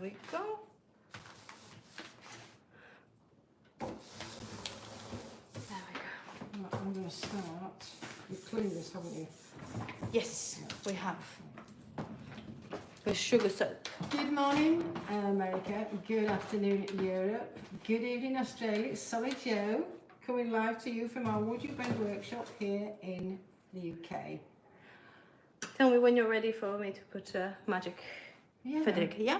we go. There we go. Right, I'm going to start. You've cleaned this, haven't you? Yes, we have. With sugar soap. Good morning, America. Good afternoon, Europe. Good evening, Australia. It's Solly Joe coming live to you from our Would You Bend workshop here in the UK. Tell me when you're ready for me to put magic. Yeah. Federica, yeah?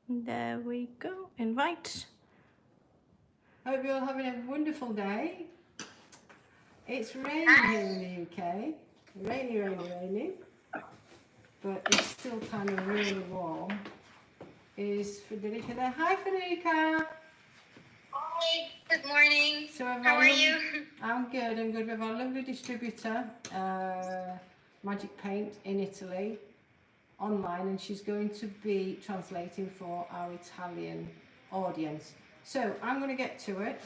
There we go. Invite. Hope you're all having a wonderful day. It's raining here in the UK. Rainy, rainy, rainy. But it's still kind of really warm. Is Federica there? Hi, Federica. Hi, good morning. So how are you? I'm good. I'm good. We have our lovely distributor, Magic Paint in Italy, online, and she's going to be translating for our Italian audience. So I'm going to get to it.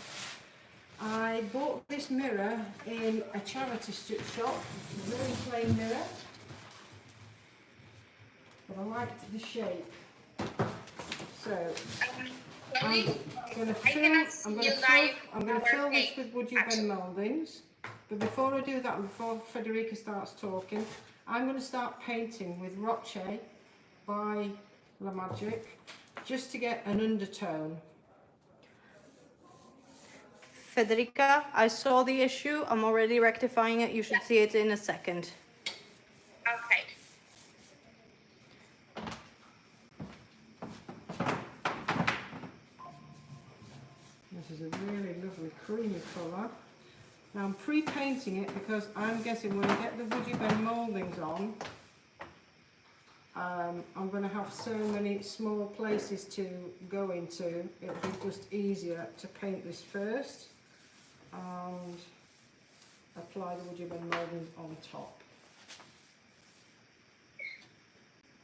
I bought this mirror in a charity strip shop, very plain mirror, but I liked the shape. So I'm going to fill this with Would You Bend moldings. But before I do that, before Federica starts talking, I'm going to start painting with Roche by La Magic, just to get an undertone. Federica, I saw the issue. I'm already rectifying it. You should see it in a second. Okay. This is a really lovely creamy colour. Now I'm pre-painting it because I'm guessing when I get the Would You Bend mouldings on, I'm going to have so many small places to go into. It'll be just easier to paint this first and apply the Would You Bend mouldings on top.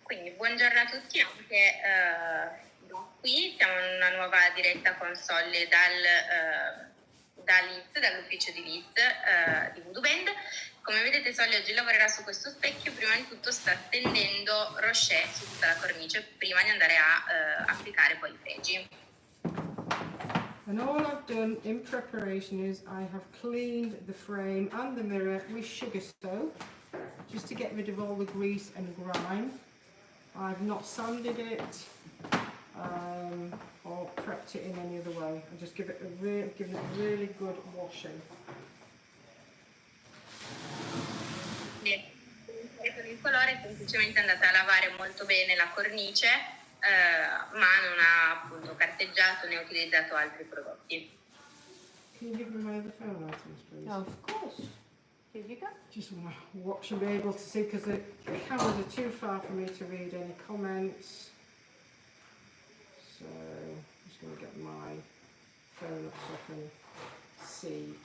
Quindi buongiorno a tutti, anche da qui siamo in una nuova diretta con Solly da Leeds, dall'ufficio di Leeds di Voodoo Bend. Come vedete Solly oggi lavorerà su questo specchio. Prima di tutto sta stendendo Rocher su tutta la cornice prima di andare a applicare poi i fregi. And all I've done in preparation is I have cleaned the frame and the mirror with sugar soap, just to get rid of all the grease and grime. I've not sanded it or prepped it in any other way. I just given it a really good washing. Con il colore è semplicemente andata a lavare molto bene la cornice, ma non ha appunto carteggiato né utilizzato altri prodotti. Can you give me my other phone items, please? Of course. Here you go. Just want to watch and be able to see, because the cameras are too far for me to read any comments. So I'm just going to get my phone up so I can see.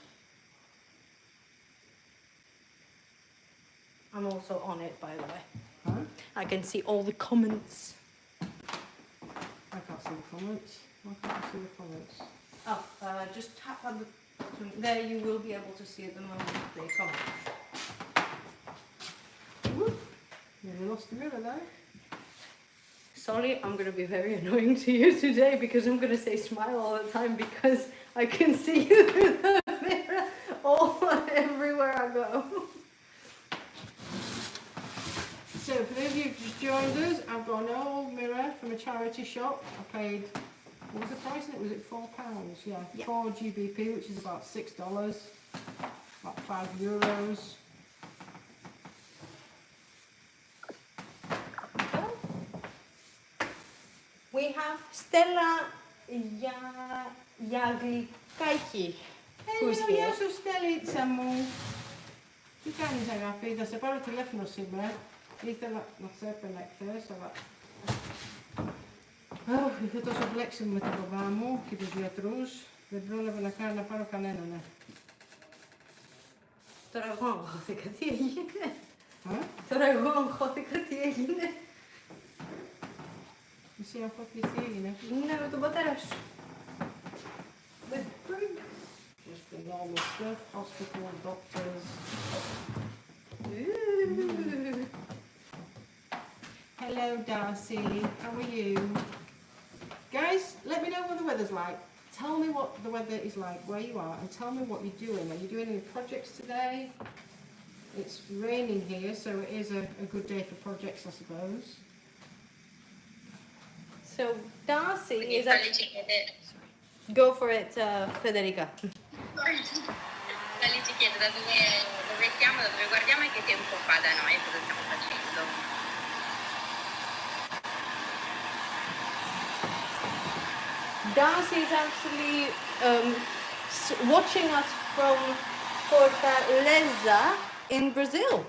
I'm also on it, by the way. Huh? I can see all the comments. I can't see the comments. Why can't I see the comments? Oh, just tap on the button. There you will be able to see at the moment they come. Whoop. Nearly lost the mirror there. Sorry, I'm going to be very annoying to you today because I'm going to say smile all the time because I can see you through the mirror everywhere I go. So for those of you who've just joined us, I've got an old mirror from a charity shop. I paid, what was the price on it? Was it £4? Yeah, yeah. 4 GBP, which is about $6, about €5. We have Stella Jaglikaiki, who's here. Ja su Stelica mu. Tykäni sen läpi. Tässä paljon telefonossa silmää. Itsellä, no serpenek first, oh, ik het op bliksem met de babamo, ik heb het roos. De brullen van elkaar naar parka nenene. Tora gewoon gaat ik het hier. Huh? Tora gewoon gaat ik het hier. You see how fucking it's here, No, to teraz. With drink. Just the normal stuff, hospital, doctors. Ooh. Hello Hello, Darcy. How are you? Guys, let me know what the weather's like. Tell me what the weather is like where you are and tell me what you're doing. Are you doing any projects today? It's raining here, so it is a good day for projects, I suppose. So Darcy Quindi is Sally actually... ci chiede, Go for it, Federica. Sally ci chiede dove siamo, da dove guardiamo e che tempo fa da noi, cosa stiamo facendo. Darcy is actually watching us from Fortaleza in Brazil.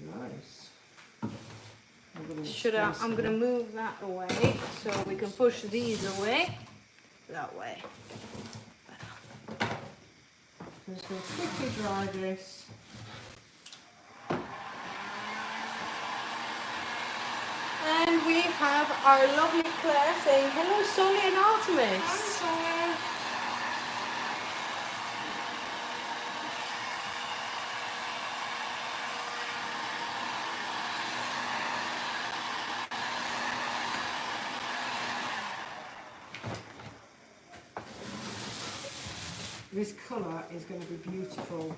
Nice. I'm gonna move that away so we can push these away. That way. I'm just going to quickly dry this. And we have our lovely Claire saying hello, Soli and Artemis. Hi, This colour is going to be beautiful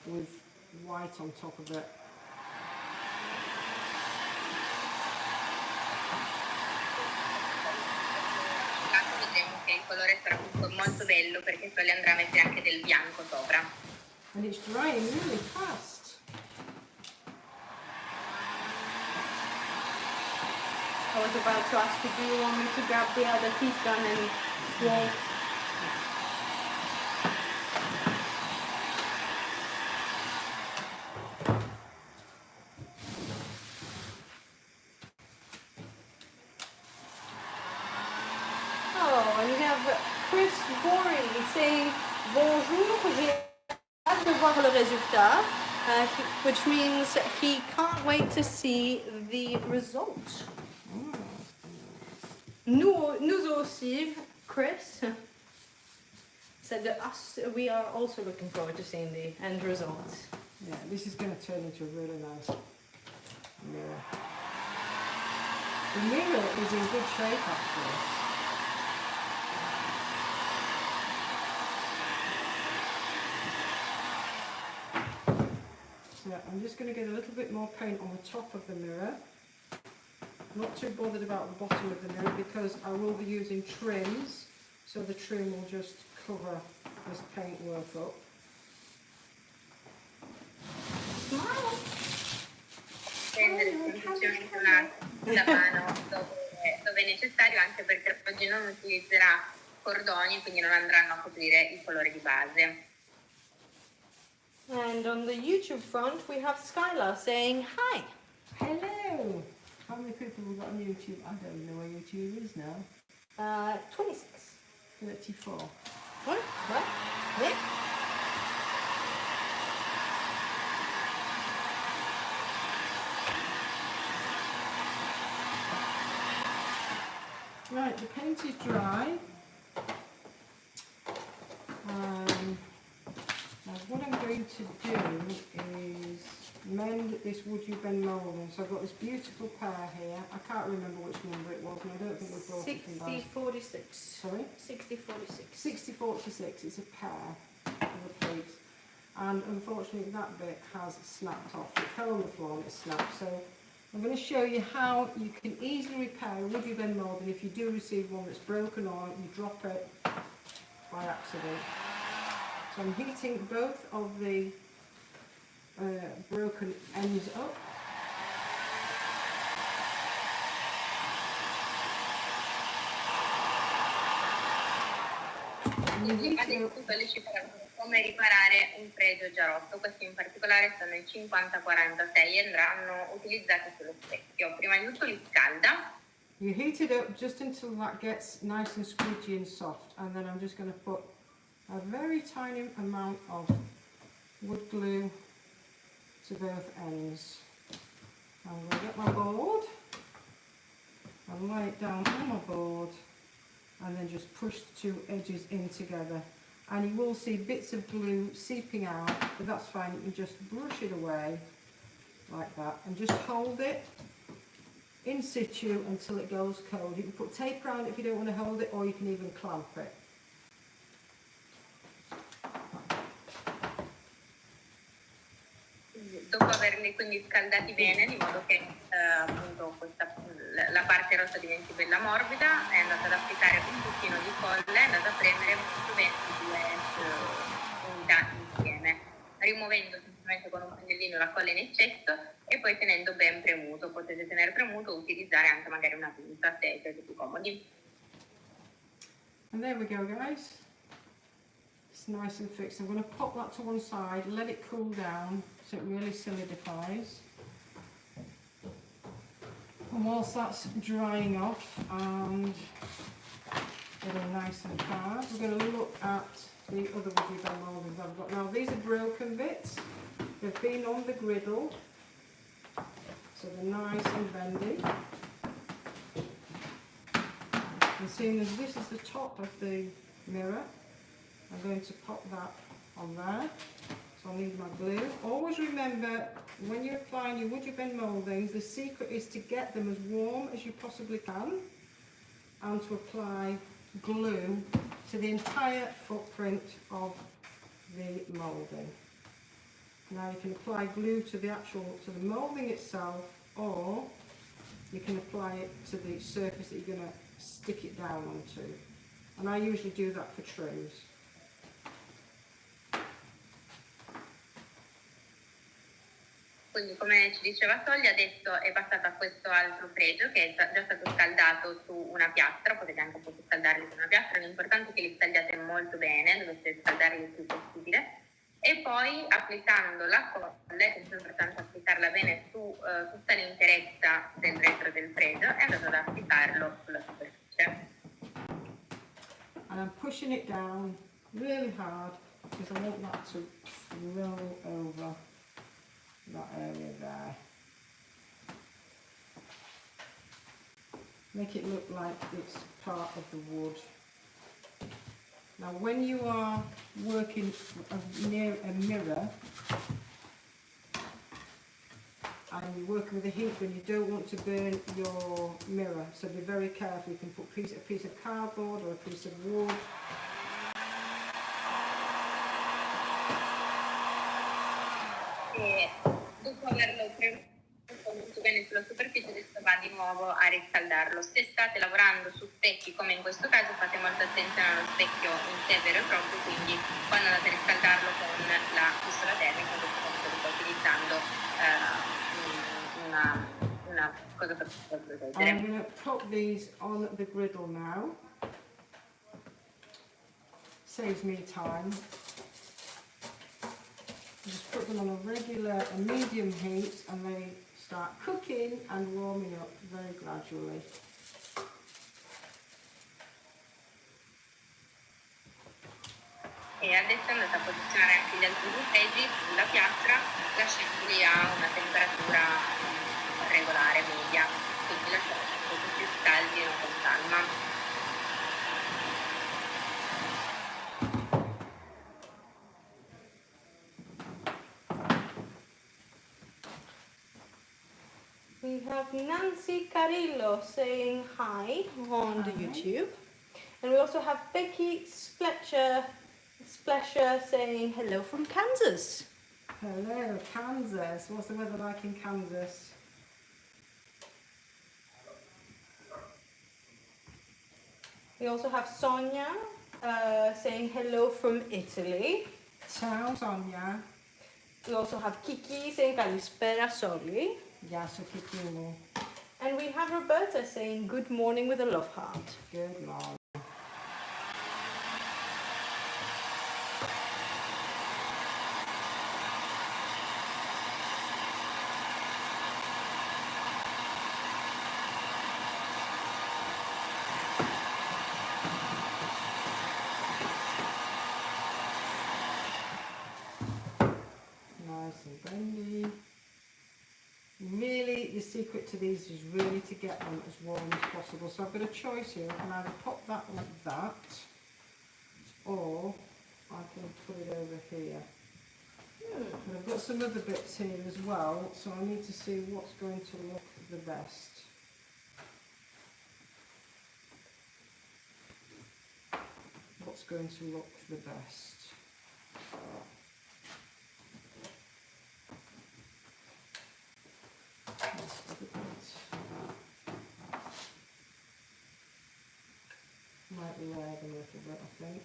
with white on top of it. Vedremo che il colore sarà molto bello perché poi le andrà a mettere anche del bianco sopra. And it's drying really fast. I was about to ask you, do you want me to grab the other heat gun and yeah. Oh, and we have Chris Bory saying bonjour, j'ai hâte de voir le résultat, which means he can't wait to see the result. Nous aussi, Chris, said that we are also looking forward to seeing the end result. Yeah, this is going to turn into a really nice mirror. The mirror is in good shape actually. So I'm just going to get a little bit more paint on the top of the mirror. Not too bothered about the bottom of the mirror because I will be using trims, so the trim will just cover this paintwork up. Smile! Prendere semplicemente una mano dove è necessario, anche perché oggi non utilizzerà cordoni, quindi non andranno a coprire il colore di base. And on the YouTube front, we have Skylar saying hi. Hello! How many people have got on YouTube? I don't even know where YouTube is now. 26. 34. What? Yeah. Right, the paint is dry. Now what I'm going to do is mend this wood you bend molding. So I've got this beautiful pair here. I can't remember which number it was, and I don't think we brought it from back. 6046. Sorry? 6046. 6046. It's a pair of the plates. And unfortunately that bit has snapped off. It fell on the floor and it snapped. So I'm going to show you how you can easily repair a wood you bend molding if you do receive one that's broken or you drop it by accident. So I'm heating both of the broken ends up. Adesso solleciterò come riparare un fregio già rotto. Questi in particolare sono i 5046 e andranno utilizzati sullo specchio. Prima di tutto li scalda. You heat it up just until that gets nice and squidgy and soft, and then I'm just going to put a very tiny amount of wood glue to both ends. I'm going to get my board and lay it down on my board and then just push the two edges in together, and you will see bits of glue seeping out, but that's fine. You can just brush it away like that, and just hold it in situ until it goes cold. You can put tape around it if you don't want to hold it, or you can even clamp it. Dopo averli quindi scaldati bene, di modo che appunto la parte rossa diventi bella morbida, è andata ad applicare un pochino di colle, è andata a premere molto bene le due unità insieme, rimuovendo semplicemente con un pennellino la colla in eccesso e poi tenendo ben premuto. Potete tenere premuto o utilizzare anche magari una pinza se siete più comodi. And there we go, guys. It's nice and fixed. I'm going to pop that to one side, let it cool down so it really solidifies. And whilst that's drying off and getting nice and hard, we're going to look at the other woody bell mouldings I've got. Now these are broken bits. They've been on the griddle, so they're nice and bendy. And seeing as this is the top of the mirror, I'm going to pop that on there. So I'll need my glue. Always remember, when you're applying your woody bend mouldings, the secret is to get them as warm as you possibly can and to apply glue to the entire footprint of the moulding. Now you can apply glue to the moulding itself, or you can apply it to the surface that you're going to stick it down onto. And I usually do that for trims. Quindi, come ci diceva Soglia, adesso è passata a questo altro fregio che è già stato scaldato su una piastra. Potete anche un po' scaldarli su una piastra, l'importante è che li scaldiate molto bene, dovete scaldarli il più possibile. E poi applicando la colla, è sempre importante applicarla bene su tutta l'interezza del retro del fregio e andate ad applicarlo sulla superficie. And I'm pushing it down really hard because I want that to roll over that area there. Make it look like it's part of the wood. Now when you are working near a mirror and you're working with a heat gun, you don't want to burn your mirror, so be very careful. You can put a piece of cardboard or a piece of wood. E dopo averlo premuto molto bene sulla superficie, adesso va di nuovo a riscaldarlo. Se state lavorando su specchi, come in questo caso, fate molta attenzione allo specchio in sé vero e proprio, quindi quando andate a riscaldarlo con la pistola termica, in questo caso sto utilizzando una cosa per proteggere. I'm going to put these on the griddle now. Saves me time. Just put them on a medium heat, and they start cooking and warming up very gradually. E adesso andate a posizionare anche gli altri due freggi sulla piastra, lasciandoli a una temperatura regolare, media, quindi lasciate che si scaldino con calma. We have Nancy Carillo saying hi on the YouTube. And we also have Becky Splasher saying hello from Kansas. Hello, Kansas. What's the weather like in Kansas? We also have Sonia saying hello from Italy. Ciao, Sonia. We also have Kiki saying Kalispera Soli. Gεια σου Kiki. And we have Roberta saying good morning with a love heart. Good morning. Nice and bendy. Really, the secret to these is really to get them as warm as possible. So I've got a choice here. I can either pop that like that, or I can put it over here. But I've got some other bits here as well, so I need to see what's going to look the best. What's going to look the best. Might be red a little bit, I think.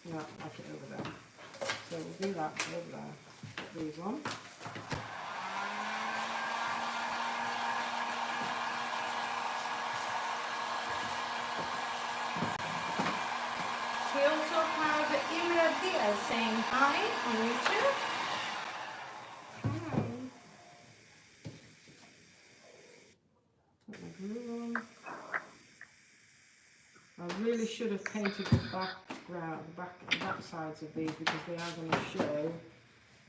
No, like it over there. So we'll do that over there. Put these on. We also have Imra Diaz saying hi on YouTube. Hi. Put the glue on. I really should have painted the background, the back sides of these because they are going to show.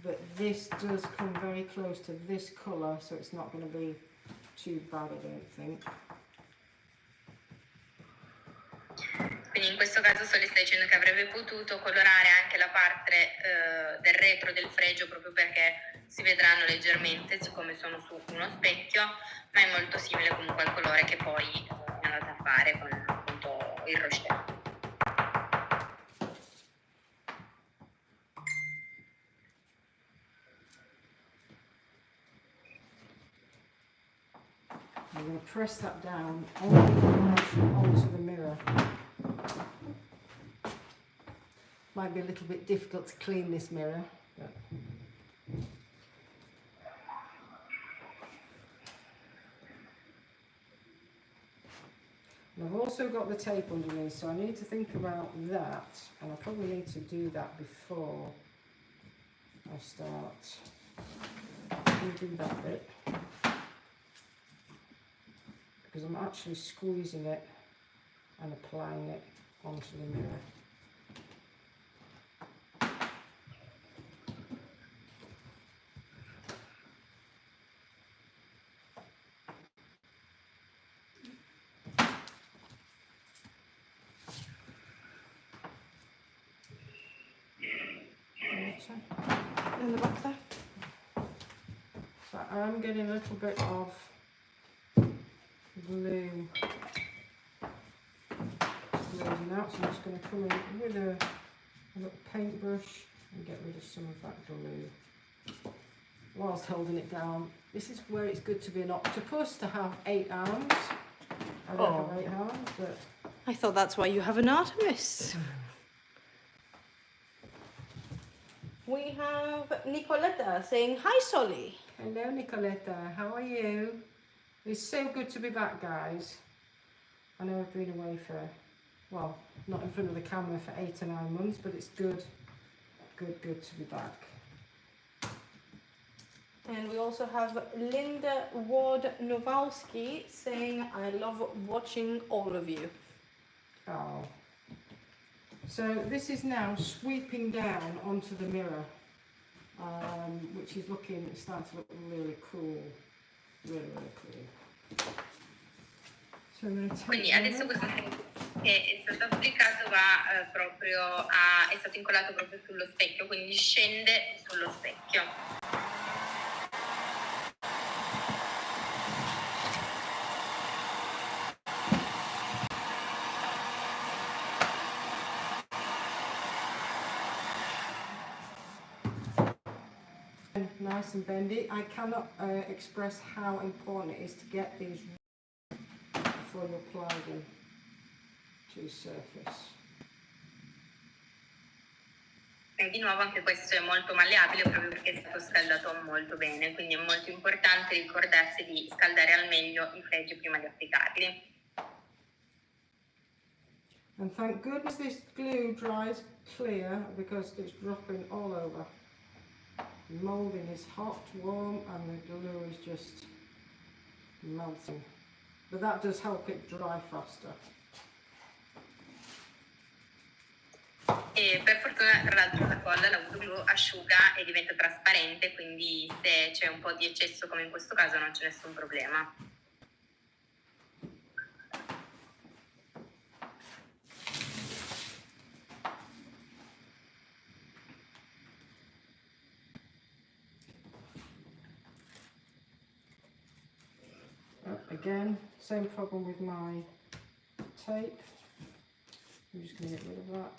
But this does come very close to this colour, so it's not going to be too bad, I don't think. Quindi in questo caso Soli sta dicendo che avrebbe potuto colorare anche la parte del retro del fregio proprio perché si vedranno leggermente siccome sono su uno specchio, ma è molto simile comunque al colore che poi è andato a fare con appunto il rocher. I'm going to press that down onto the mirror. Might be a little bit difficult to clean this mirror, but and I've also got the tape underneath, so I need to think about that, and I probably need to do that before I start. Do that bit because I'm actually squeezing it and applying it onto the mirror. In the back there. So I'm getting a little bit of glue out, so I'm just going to come in with a little paintbrush and get rid of some of that glue whilst holding it down. This is where it's good to be an octopus, to have 8 arms. I don't have 8 arms, but I thought that's why you have an Artemis. We have Nicoletta saying hi, Soli. hello Nicoletta, how are you? It's so good to be back, guys. I know I've been away for, well, not in front of the camera for 8 or 9 months, but it's good to be back. And we also have Linda Ward Nowalski saying, I love watching all of you. Oh. So this is now sweeping down onto the mirror, which is starting to look really cool. Really cool. So I'm going to take Quindi adesso questo che è stato applicato va proprio è stato incollato proprio sullo specchio, quindi scende sullo specchio. Nice and bendy. I cannot express how important it is to get these before you apply them to the surface. E di nuovo anche questo è molto malleabile proprio perché è stato scaldato molto bene, quindi è molto importante ricordarsi di scaldare al meglio i fregi prima di applicarli. And thank goodness this glue dries clear because it's dropping all over. The moulding is hot, warm, and the glue is just melting. But that does help it dry faster. E per fortuna tra l'altro la colla, la wood glue, asciuga e diventa trasparente, quindi se c'è un po' di eccesso come in questo caso non c'è nessun problema. Again, same problem with my tape. I'm just going to get rid of that.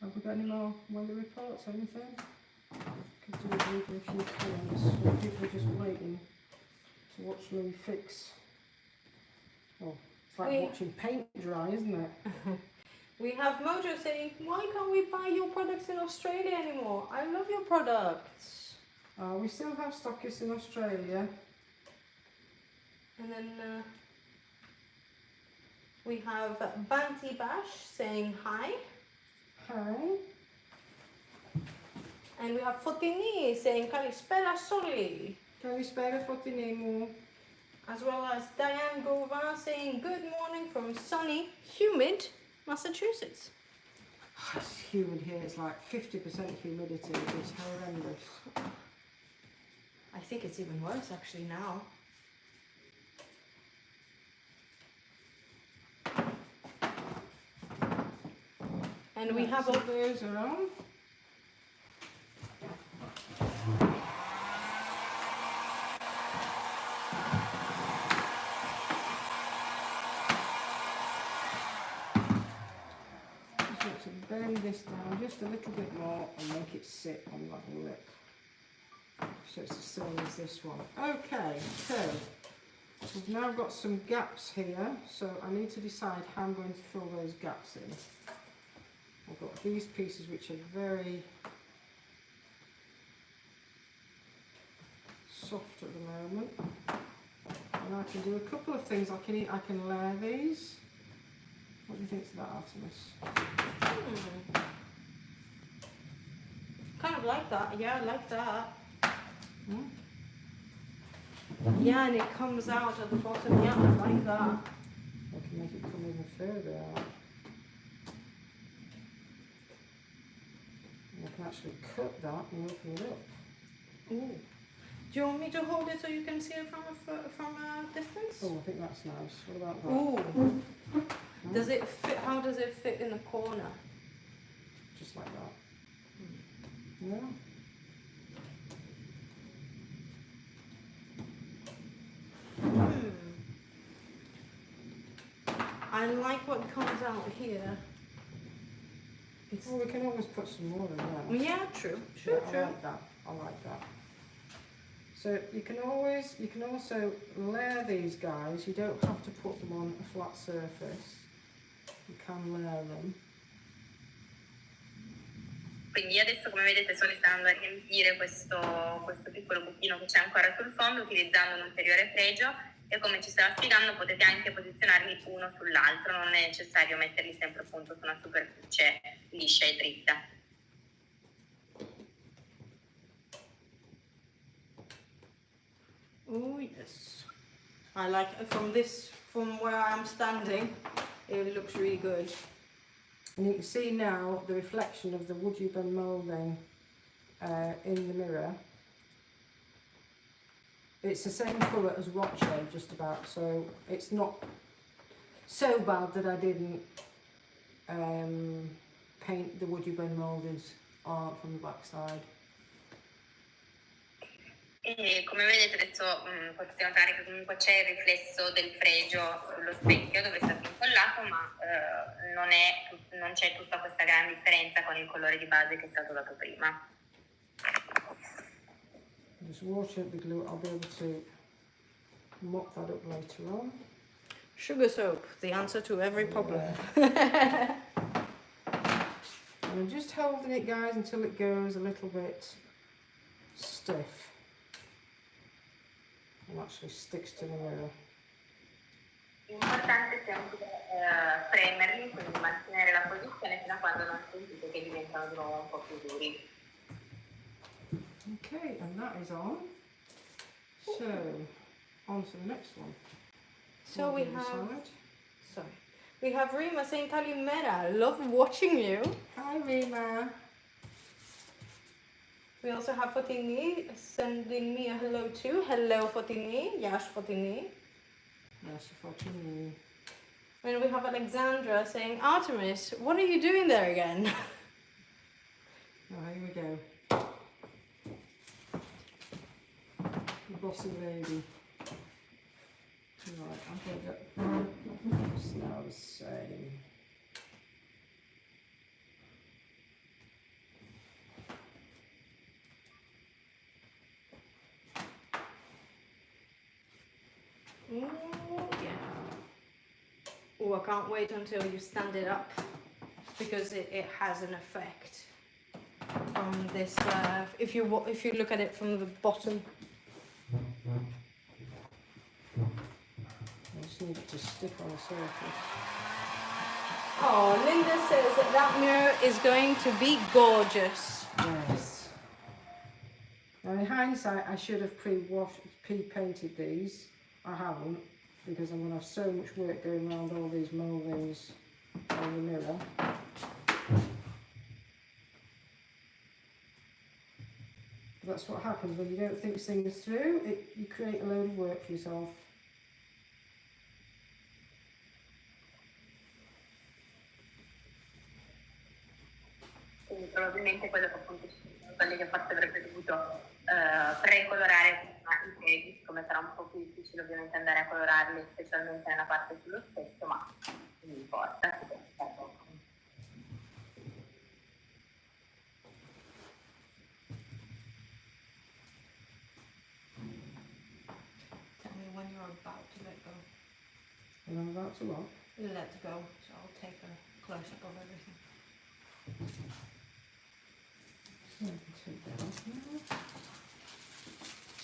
Have we got any more weather reports, anything? Could do with reading a few comments. People are just waiting to watch me fix. Oh, it's like watching paint dry, isn't it? We have Mojo saying, why can't we buy your products in Australia anymore? I love your products. We still have stockists in Australia. And then we have Banti Bash saying hi. Hi. And we have Fotini saying Kalispera Soli. Kalispera Fotinemu. As well as Diane Gauvin saying good morning from sunny, humid Massachusetts. It's humid here, it's like 50% humidity, it's horrendous. I think it's even worse actually now. And we have all those around. Just to bend this down just a little bit more and make it sit on that lip. So it's the same as this one. Okay, so we've now got some gaps here, so I need to decide how I'm going to fill those gaps in. I've got these pieces which are very soft at the moment, and I can do a couple of things. I can layer these. What do you think to that, Artemis? kind of like that. Yeah, I like that. Hmm? Yeah, and it comes out at the bottom. Yeah, I like that. I can make it come even further out. And I can actually cut that and open it up. Ooh. Do you want me to hold it so you can see it from a distance? Oh, I think that's nice. What about that? Ooh. Does it fit? How does it fit in the corner? Just like that. Yeah. I like what comes out here. Well, we can always put some more in there. Yeah, true. Yeah, I like that. I like that. So you can also layer these guys. You don't have to put them on a flat surface. You can layer them. Quindi adesso, come vedete, sto iniziando a riempire questo piccolo buchino che c'è ancora sul fondo utilizzando un ulteriore fregio, e come ci stava spiegando potete anche posizionarli uno sull'altro, non è necessario metterli sempre appunto su una superficie liscia e dritta. Oh yes. I like from where I'm standing, it looks really good. And you can see now the reflection of the wood you've been moulding in the mirror. It's the same colour as Roche, just about, so it's not so bad that I didn't paint the wood you've been moulded from the backside. E come vedete adesso potete notare che comunque c'è il riflesso del fregio sullo specchio dove è stato incollato, ma non c'è tutta questa gran differenza con il colore di base che è stato dato prima. Just wash out the glue. I'll be able to mop that up later on. Sugar soap, the answer to every problem. And I'm just holding it, guys, until it goes a little bit stiff and actually sticks to the mirror. L'importante è sempre premerli, quindi mantenere la posizione fino a quando non sentite che diventano di nuovo un po' più duri. Okay, and that is on. So, on to the next one. So we On the have, side. sorry, we have Rima saying Kalimera, love watching you. Hi, Rima. We also have Fotini sending me a hello too. Hello Fotini, Yash Fotini. Yes, Fotini. And we have Alexandra saying, Artemis, what are you doing there again? Oh, here we go. The bossy lady. Right, I'm going to get this now the same. Ooh, yeah. Oh, I can't wait until you stand it up because it has an effect from this. If you look at it from the bottom. I just need it to stick on the surface. Oh, Linda says that mirror is going to be gorgeous. Yes. Now in hindsight, I should have pre-painted these. I haven't, because I'm going to have so much work going around all these mouldings on the mirror. But that's what happens when you don't think things through. You create a load of work for yourself. Quindi probabilmente quello che appunto ci sono quelli che forse avrebbe dovuto precolorare i piedi, siccome sarà un po' più difficile ovviamente andare a colorarli, specialmente nella parte sullo specchio, ma non importa. Tell me when you're about to let go. And I'm about to what? Let go. So I'll take a close up of everything. So I can take that off now.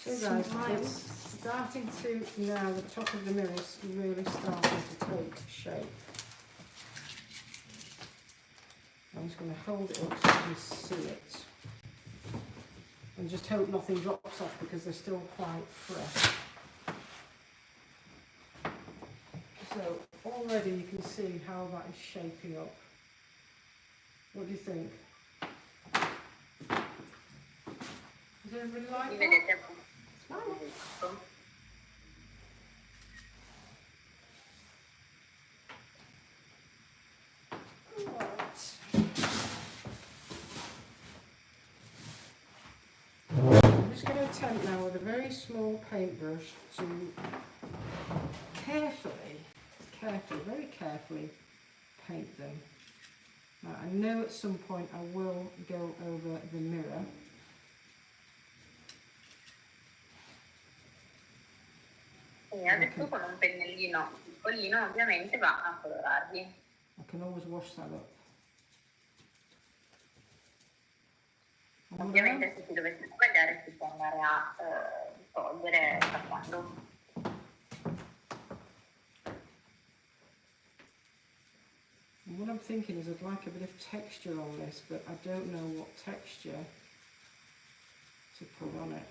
So guys, it's starting to, now the top of the mirror is really starting to take shape. I'm just going to hold it up so you can see it. And just hope nothing drops off because they're still quite fresh. So already you can see how that is shaping up. What do you think? Does everybody like that? I'm just going to attempt now with a very small paintbrush to very carefully paint them. Now, I know at some point I will go over the mirror. E adesso con un pennellino piccolino ovviamente va a colorarli. I can always wash that up. Ovviamente se si dovesse sbagliare si può andare a togliere tappando. And what I'm thinking is I'd like a bit of texture on this, but I don't know what texture to put on it.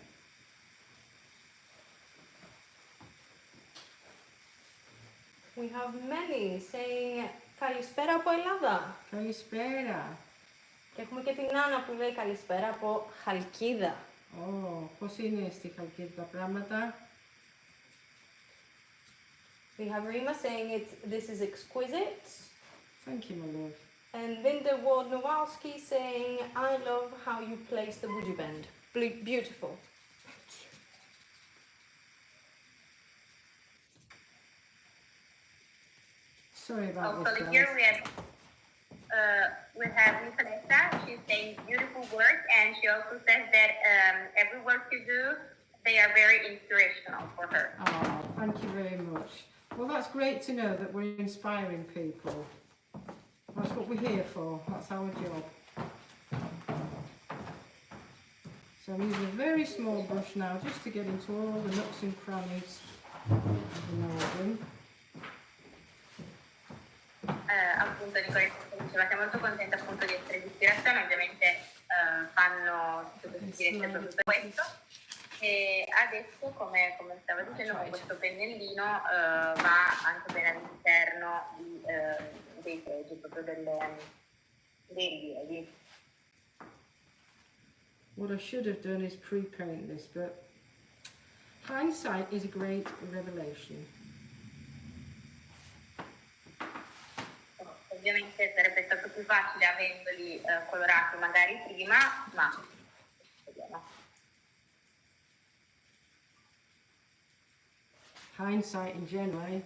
We have many saying Kalispera από Ελλάδα. Καλησπέρα. Και έχουμε και την Άννα που λέει Καλησπέρα από Χαλκίδα. Πώς είναι στη Χαλκίδα τα πράγματα? We have Rima saying this is exquisite. Thank you, my love. And Linda Ward-Nowalski saying, I love how you place the woody bend. Beautiful. Sorry about Also, this, guys. here we have Nicoletta. She's saying beautiful work, and she also says that every work you do, they are very inspirational for her. Oh, thank you very much. Well, that's great to know that we're inspiring people. That's what we're here for. That's our job. So I'm using a very small brush now just to get into all the nooks and crannies of the molding. Appunto Nicoletta diceva che è molto contenta appunto di essere di ispirazione, ovviamente fanno tutto questo diretto proprio per questo. E adesso, come stavo dicendo, con questo pennellino va anche bene all'interno dei fregi, proprio dei rilievi. What I should have done is pre-paint this, but hindsight is a great revelation. Ovviamente sarebbe stato più facile avendoli colorati magari prima, ma vediamo. Hindsight in general, eh?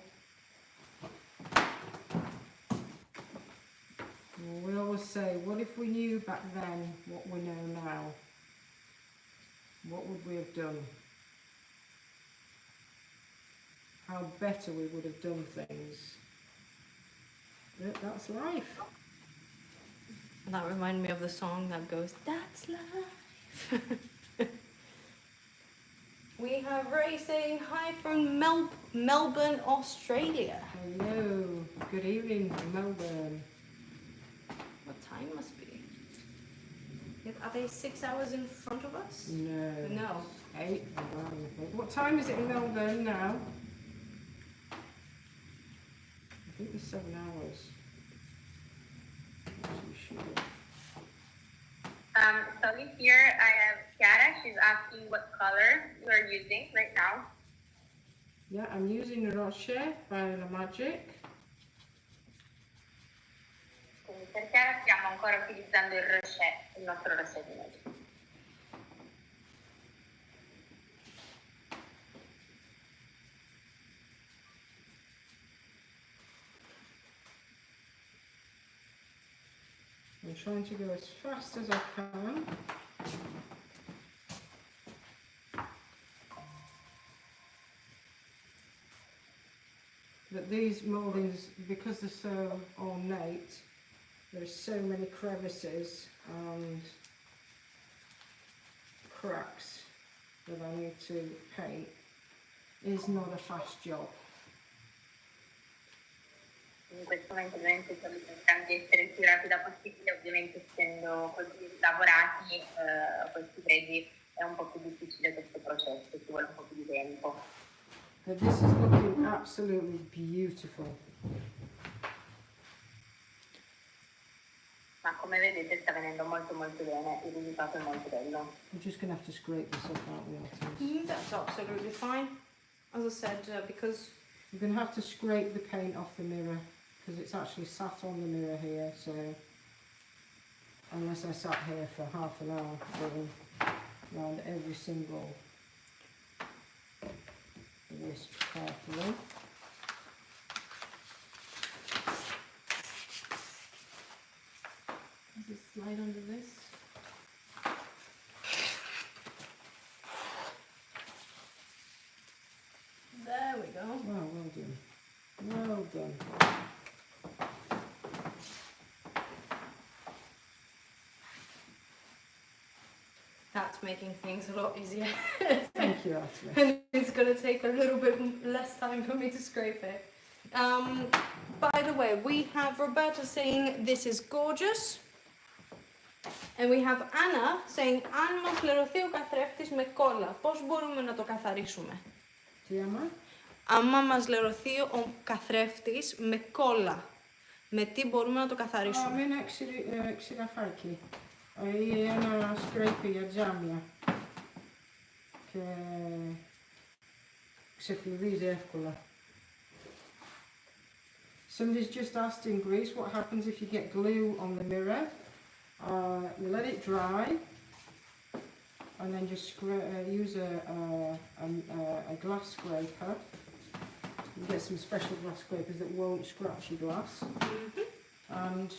We always say, what if we knew back then what we know now? What would we have done? How better we would have done things. But that's life. That reminded me of the song that goes, "That's life." We have Ray saying hi from Melbourne, Australia. Hello, good evening from Melbourne. What time must be? Are they 6 hours in front of us? No. No. 8 or 9, I think. What time is it in Melbourne now? I think it's 7 hours. Actually, sure. So here I have Chiara. She's asking what color you are using right now. Yeah, I'm using Roche by La Magic. Quindi per Chiara stiamo ancora utilizzando il nostro rocher di Magic. I'm trying to go as fast as I can. But these mouldings, because they're so ornate, there's so many crevices and cracks that I need to paint. It's not a fast job. In questo momento ovviamente sto cercando di essere il più rapida possibile, ovviamente essendo così lavorati questi fregi è un po' più difficile questo processo, ci vuole un po' più di tempo. But this is looking absolutely beautiful. Ma come vedete sta venendo molto molto bene, il risultato è molto bello. I'm just going to have to scrape this up, aren't we? That's absolutely fine. As I said, because You're going to have to scrape the paint off the mirror because it's actually sat on the mirror here, so unless I sat here for half an hour going around every single wisp carefully. Does it slide under this? there we go. Wow, well done. Well done. That's making things a lot easier. Thank you, Ashley. And it's going to take a little bit less time for me to scrape it. By the way, we have Roberta saying this is gorgeous. And we have Anna saying αν μας λερωθεί ο καθρέφτης με κόλλα, πώς μπορούμε να το καθαρίσουμε? Τι άμα? Άμα μας λερωθεί ο καθρέφτης με κόλλα, με τι μπορούμε να το καθαρίσουμε? Με ένα ξυλαφάκι. Ή ένα σκρέπι για τζάμια. Και ξεφλουδίζει εύκολα. Somebody's just asked in Greece what happens if you get glue on the mirror. You let it dry and then just use a glass scraper. You get some special glass scrapers that won't scratch your glass. And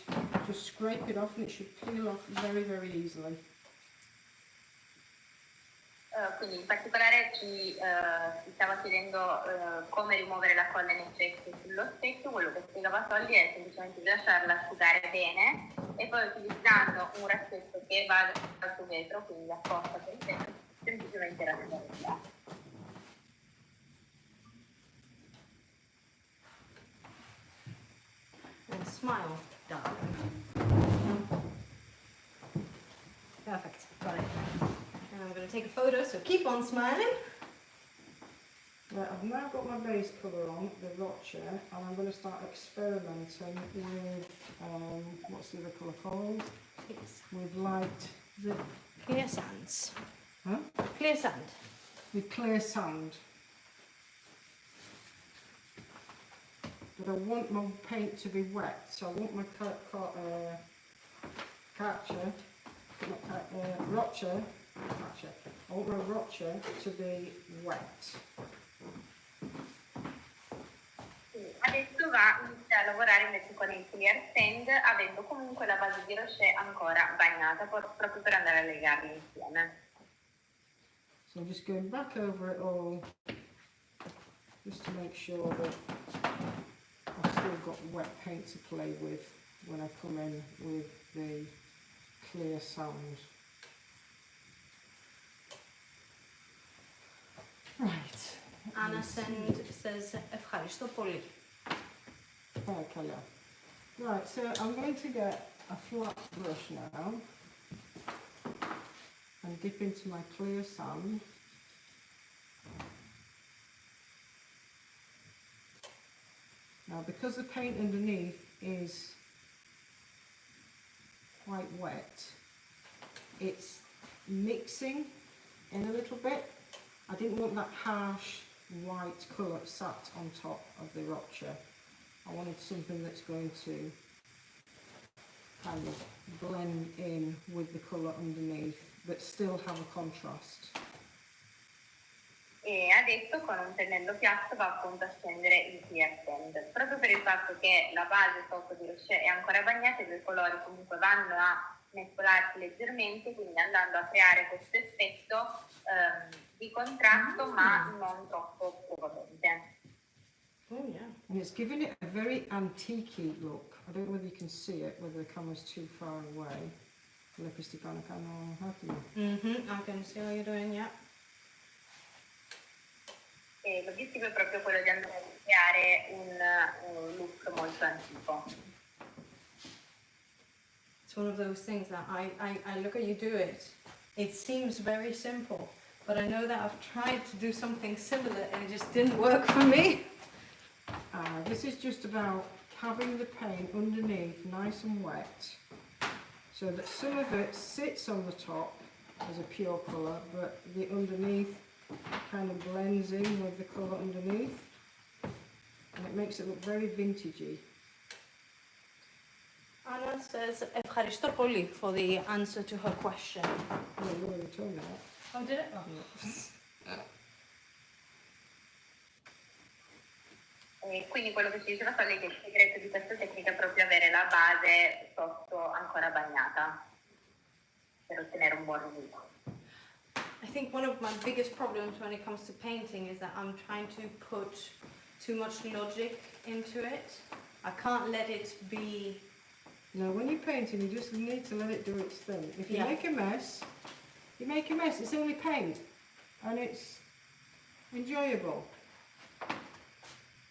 just scrape it off and it should peel off very, very easily. quindi in particolare ci stava chiedendo come rimuovere la colla in eccesso sullo specchio. Quello che spiegava Solly è semplicemente di lasciarla asciugare bene e poi utilizzando un rassetto che va sul vetro, quindi apposta per il vetro, semplicemente rassettare. And smile, darling. Perfect, got it. And I'm going to take a photo, so keep on smiling. Right, I've now got my base colour on, the Rocha, and I'm going to start experimenting with, what's the other colour called? Yes. With light, is it? Clear sands. Huh? Clear sand. With clear sand. But I want my paint to be wet, so I want my Rocha, I want my Rocha to be wet. Adesso inizia a lavorare invece con il clear sand, avendo comunque la base di rocher ancora bagnata, proprio per andare a legarli insieme. So I'm just going back over it all, just to make sure that I've still got wet paint to play with when I come in with the clear sand. Right. Anna says, ευχαριστώ πολύ. Okay, yeah. Right, so I'm going to get a flat brush now and dip into my clear sand. Now, because the paint underneath is quite wet, it's mixing in a little bit. I didn't want that harsh white colour sat on top of the Rocha. I wanted something that's going to kind of blend in with the colour underneath, but still have a contrast. E adesso con un pennello piatto va appunto a scendere il clear sand. Proprio per il fatto che la base sotto di rocher è ancora bagnata, i due colori comunque vanno a mescolarsi leggermente, quindi andando a creare questo effetto di contrasto ma non troppo potente. Oh yeah. And it's giving it a very antique look. I don't know whether you can see it, whether the camera's too far away. I can see what you're doing, yeah. E l'obiettivo è proprio quello di andare a creare un look molto antico. It's one of those things that I look at you do it. It seems very simple, but I know that I've tried to do something similar and it just didn't work for me. This is just about having the paint underneath nice and wet, so that some of it sits on the top as a pure colour, but the underneath kind of blends in with the colour underneath, and it makes it look very vintagey. Anna says, ευχαριστώ πολύ for the answer to her question. Yeah, you already told me that. Oh, did it? Oh. E quindi quello che ci diceva Solly è che il segreto di questa tecnica è proprio avere la base sotto ancora bagnata per ottenere un buon risultato. I think one of my biggest problems when it comes to painting is that I'm trying to put too much logic into it. I can't let it be... No, when you're painting, you just need to let it do its thing. If you Yeah. make a mess, you make a mess. It's only paint, and it's enjoyable.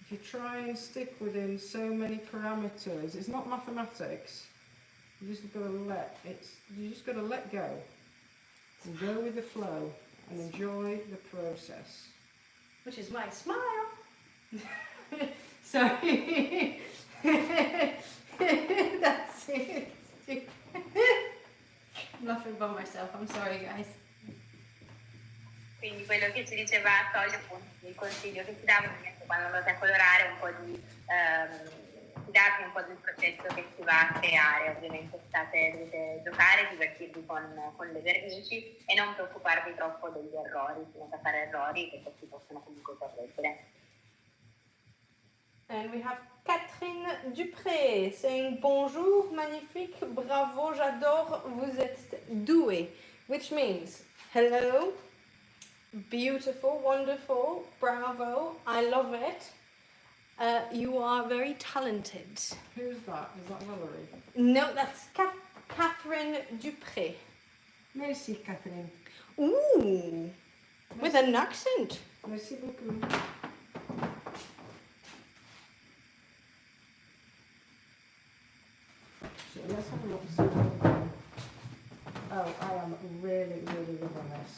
If you try and stick within so many parameters, it's not mathematics. You just got to let go and go with the flow and enjoy the process. Which is my smile. Sorry. That's it. I'm laughing by myself. I'm sorry, guys. Quindi quello che ci diceva Solly, appunto, il consiglio che ci dava quando andate a colorare un po' di fidarvi un po' del processo che si va a creare. Ovviamente dovete giocare, divertirvi con le vernici e non preoccuparvi troppo degli errori, se non fare errori che poi si possono comunque correggere. And we have Catherine Dupré saying bonjour, magnifique, bravo, j'adore, vous êtes doué, which means hello, Beautiful, wonderful, bravo, I love it. You are very talented. Who's that? Is that Valerie? No, that's Catherine Dupré. Merci, Catherine. Ooh, with an accent. Merci beaucoup. So let's have a look. See what we've done. Oh, I am really, really loving this.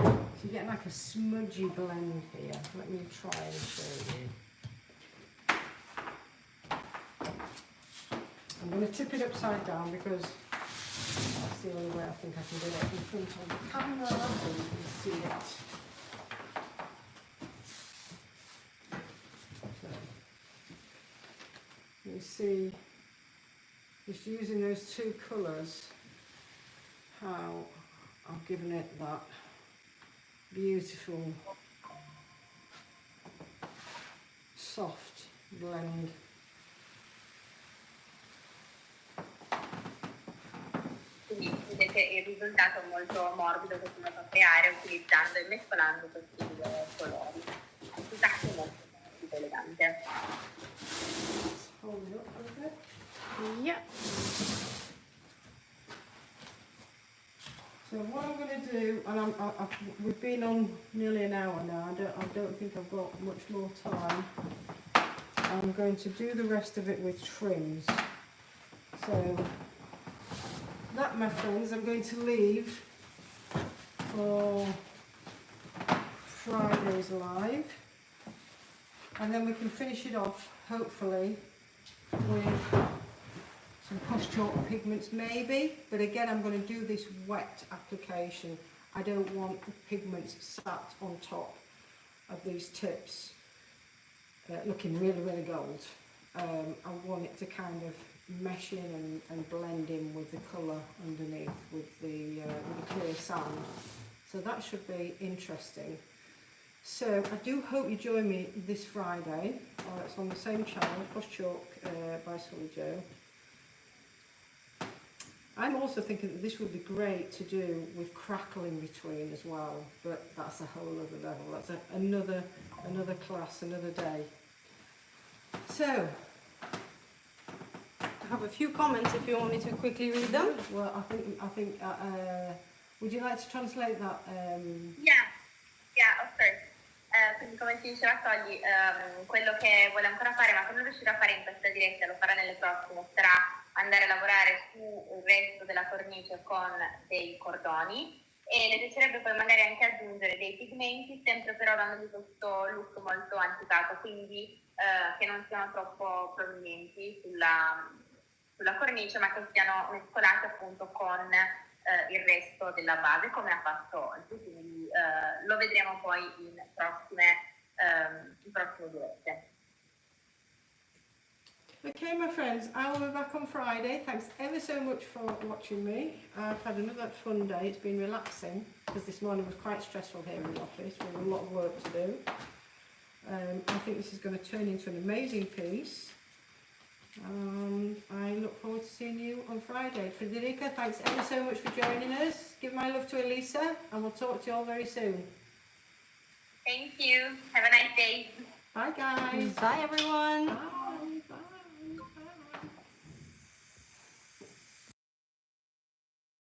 So you're getting like a smudgy blend here. Let me try and show you. I'm going to tip it upside down because that's the only way I think I can do it in front of the camera so you can see it. So, you see, just using those two colours, how I've given it that beautiful, soft blend. Quindi vedete il risultato molto morbido che sono a creare utilizzando e mescolando questi colori. Il risultato è molto morbido, elegante. Hold it up a little bit. Yeah. So what I'm going to do, and we've been on nearly an hour now. I don't think I've got much more time. I'm going to do the rest of it with trims. So that, my friends, I'm going to leave for Friday's live, and then we can finish it off, hopefully, with some push chalk pigments maybe, but again I'm going to do this wet application. I don't want the pigments sat on top of these tips looking really, really gold. I want it to kind of mesh in and blend in with the colour underneath with the clear sand. So that should be interesting. So I do hope you join me this Friday. It's on the same channel, Push Chalk by Sully Joe. I'm also thinking that this would be great to do with crackle in between as well, but that's a whole other level. That's another class, another day. So, I have a few comments if you want me to quickly read them. well, I think. Would you like to translate that? Yeah, of course. Quindi come ti diceva Sogli, quello che vuole ancora fare ma che non riuscirà a fare in questa diretta, lo farà nelle prossime, sarà andare a lavorare sul resto della cornice con dei cordoni, e le piacerebbe poi magari anche aggiungere dei pigmenti, sempre però dandogli questo look molto anticato, quindi che non siano troppo prominenti sulla cornice, ma che siano mescolati appunto con il resto della base, come ha fatto oggi. Quindi lo vedremo poi in prossime dirette. Okay, my friends, I will be back on Friday. Thanks ever so much for watching me. I've had another fun day. It's been relaxing because this morning was quite stressful here in the office. We have a lot of work to do. I think this is going to turn into an amazing piece. I look forward to seeing you on Friday. Federica, thanks ever so much for joining us. Give my love to Elisa, and we'll talk to you all very soon. Thank you. Have a nice day. Bye, guys. Bye, everyone. Bye.